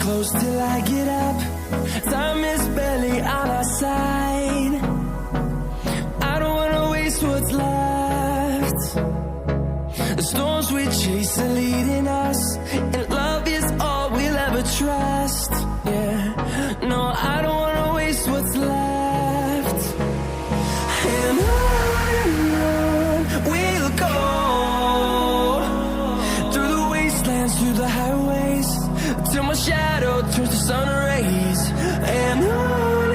close till I get up. Time is barely on our side. I don't wanna waste what's left. The storms we chase are leading us, and love is all we'll ever trust. Yeah, no, I don't wanna waste what's left. And on we'll go, through the wastelands, through the highways, till my shadow turns to sun rays. And on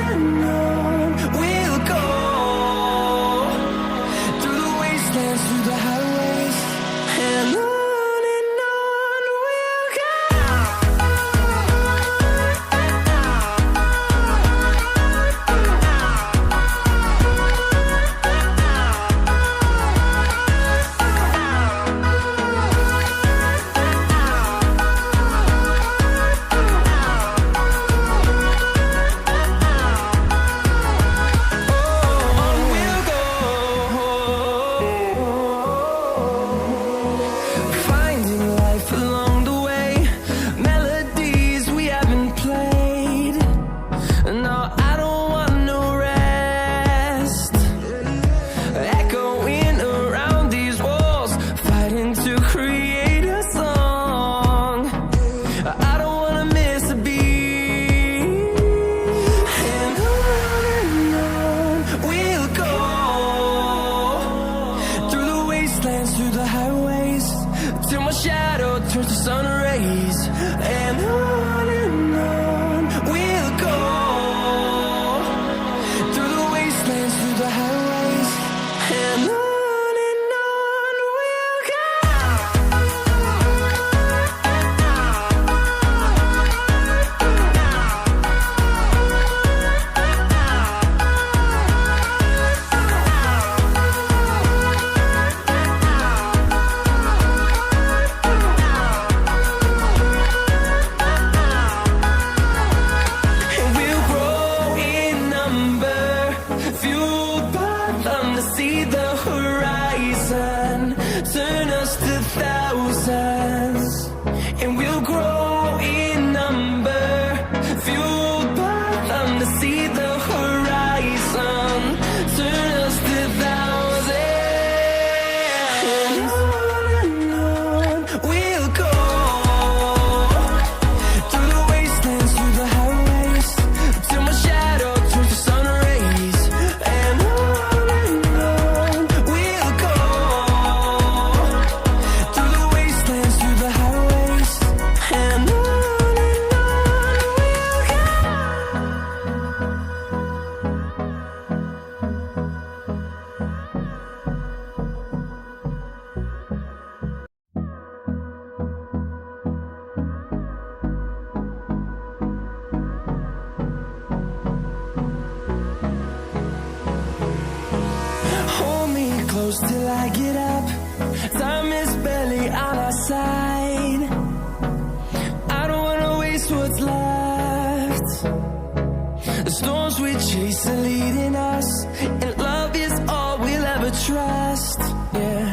we'll go, through the wastelands, through the highways, and on we'll go. Through the highways, till my shadow turns to sun rays. And on we'll go, through the wastelands, through the highways, and on we'll go. See the horizon, turn us to thousands, and we'll grow in number, fueled by them to see the horizon, turn us to thousands. And on we'll go, through the wastelands, through the highways, till my shadow turns to sun rays. And close till I get up. Time is barely on our side. I don't wanna waste what's left. The storms we chase are leading us, and love is all we'll ever trust. Yeah,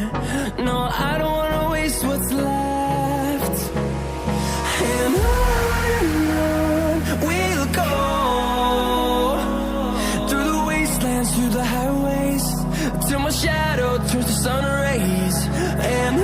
no, I don't wanna waste what's left. And on we'll go, through the wastelands, through the highways, till my shadow turns to sun rays. And